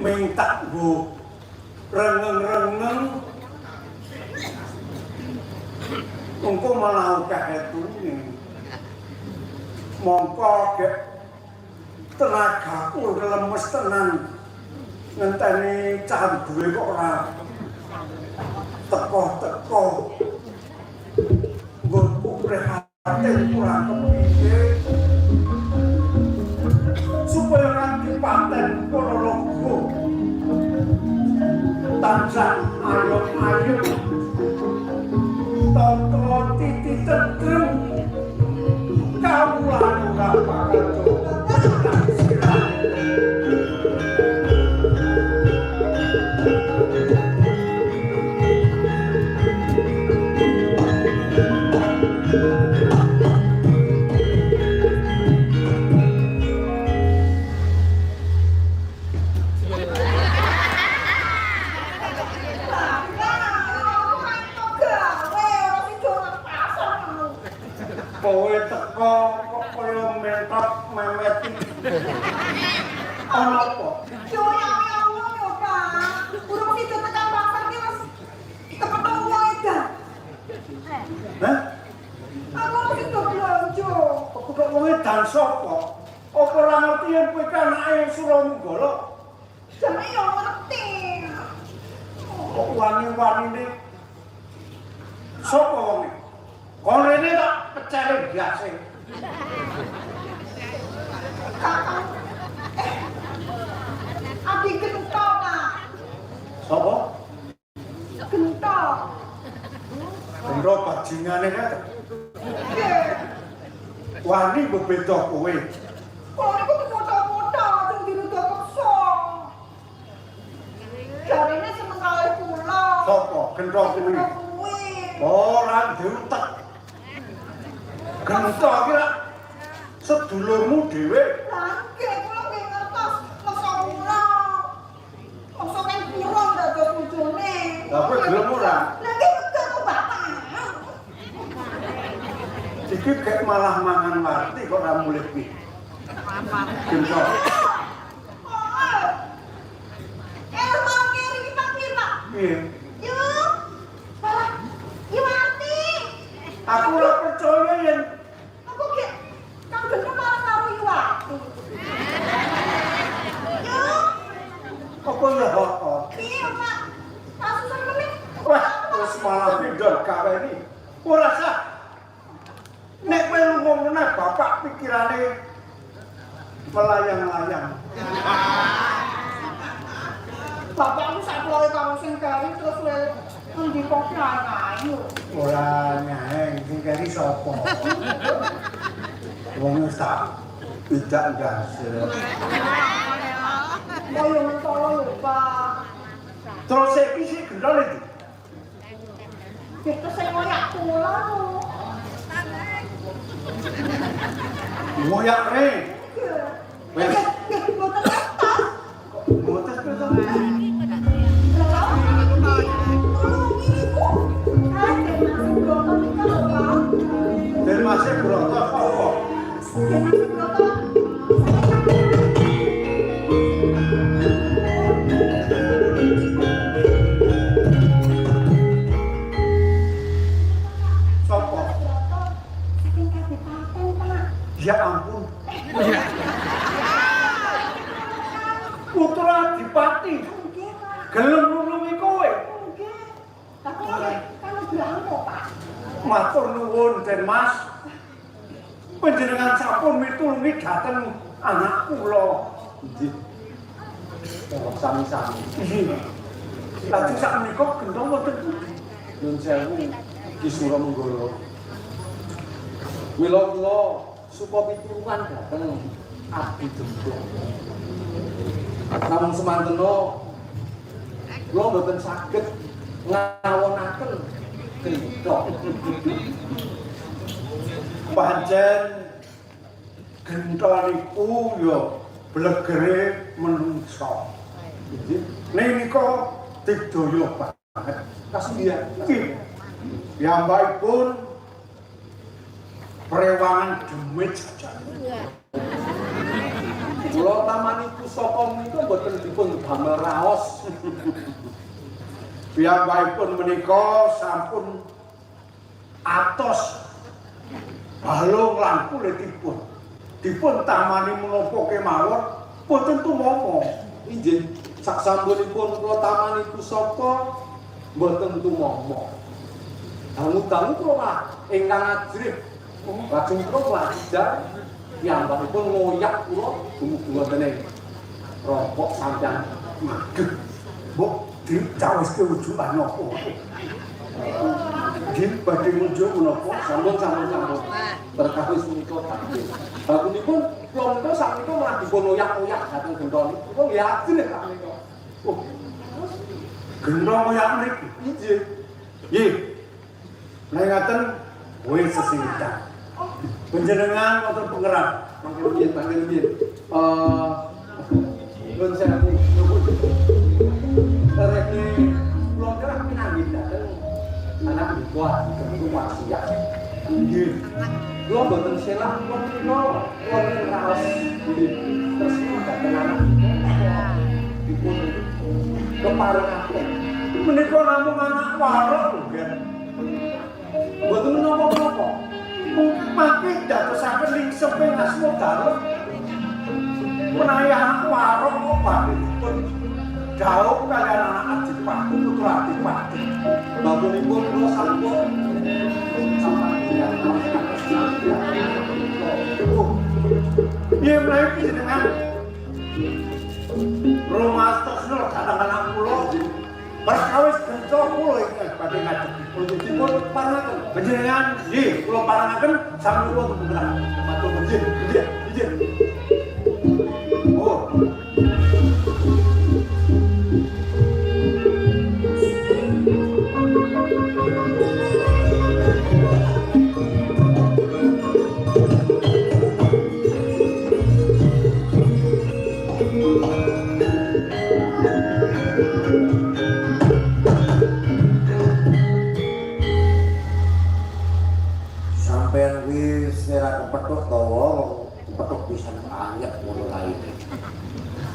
minta bu rengeng-rengeng engko malah kahetune mongko gek tenagaku lemes tenan ngenteni cah duwe kok ora teko-teko nggonku prihatin kurang kepiye supaya nanti paten Ponorogo tansah ayem-ayem toto titi tetrem kawulan ora bakal kowe teko kok kaya mentok meweti ana apa yo ya Allah yo Pak urung sido tekan pasar ki wis ketemu wong edan hah aku mesti belanja kok wong edan sapa apa ora ngerti yen kowe kan anake Suramanggala jane yo ngerti kok wani-wanine sapa wonge kok rene tak pecere biase kakak abi kentok Pak sapa kentok gendro bajingane kae nggih wani bebeda kowe kok niku foto-foto sing dinuduh peksa jarine seneng kali kula sapa gendro kuwi ora diutek gendro iki lak sedulurmu dhewe Langke, kula nggih ngertos masa kula. Masa kan kurang dados bojone. Lah kowe gelem ora? Lah nggih megah to Bapak. Iki gek malah mangan warti kok ora mulih kuwi. Mampar. Gendro. Mau ngiri kita. Piye? Yuk. Salah. Iwati. Aku ora percaya yen Aku gek kang gendeng malah karo Iwati. Yuk. apa ya kok. Iya, Pak. Kasus sampeyan. Wah, wis malah pindhon gawe iki. Ora sah. Nek kowe ngomong meneh bapak pikirane melayang-layang. Bapakku sakloe karo sing kari terus le endi kok nyanyi. Ora nyaeng sing keri sapa. Wong wis tak tidak gasil. Koyo mentolo lho, Pak. Terus iki sik gendol iki. Kita sing ngoyak kula lho. Moyak re. Wes Nggih, boten lepas. botes to. Dari masih berontak apa? Sopo? Ya ampun. Putra Adipati gelem nulungi kowe. Matur nuwun Den Mas. Panjenengan sampun mitulungi dhateng anak kula. Nggih. Sami-sami. Lajeng sakmenika gendong wonten pundi? Nyun sewu Ki Suramanggala. Mila kula supa pitulungan dhateng Abdi Demplong. Namung semantena kula mboten saged ngawonaken krita. Pancen gentol niku ya blegere menungso. Nggih. Nika digdaya banget. Kasuwiyan. Nggih. Piyambakipun prewangan demit saja. Kula tamani pusaka menika mboten dipun damel raos. Piyambakipun menika sampun atos balung lan kulitipun dipun tamani menapa kemawon boten tumama. Inggih, saksampunipun kula tamani pusaka mboten tumama. Dangu-dangu kula ingkang ajrih lajeng kula wajar piyambakipun ngoyak kula dumugi wonten ing rokok sampeyan Waduh, mbok dicawiske wujudan napa? Nggih badhe ngunjuk menapa? sampun. Perkawis menika badhe. Bakunipun kula menika sakmenika malah dipun oyak-oyak dhateng gentoni. Kula nggih ajrih sakmenika. Oh, Gendong koyak mriki. inggih. Nggih. Nek ngaten wis sesingkat. Panjenengan wonten pengeran. Mangken biyen. Nun sewu nuwun. Rene kula kerah pinanggih dhateng anak buah tentu wasiat. Nggih. Kula boten selah kula menika wonten raos nggih. Terus dhateng anak dipun keparengaken. Menika namung anak warok nggih. Boten menapa-menapa. Mangke dadosaken lingseping asma dalem. Menawi anak warok kok badhe dipun jauh kalian anak Adipati putra Adipati. Bapunipun kula sampun sampeyan Piye menawi panjenengan rumastos nur dhateng anak kula perkawis gento kula ingkang badhe ngadepi dipun parengaken. panjenengan nggih kula parengaken sami kula kebenaran. Matur nggih. Oh. Sampeyan wis ora kepethuk to, kepethuk pisan banget ngono lae.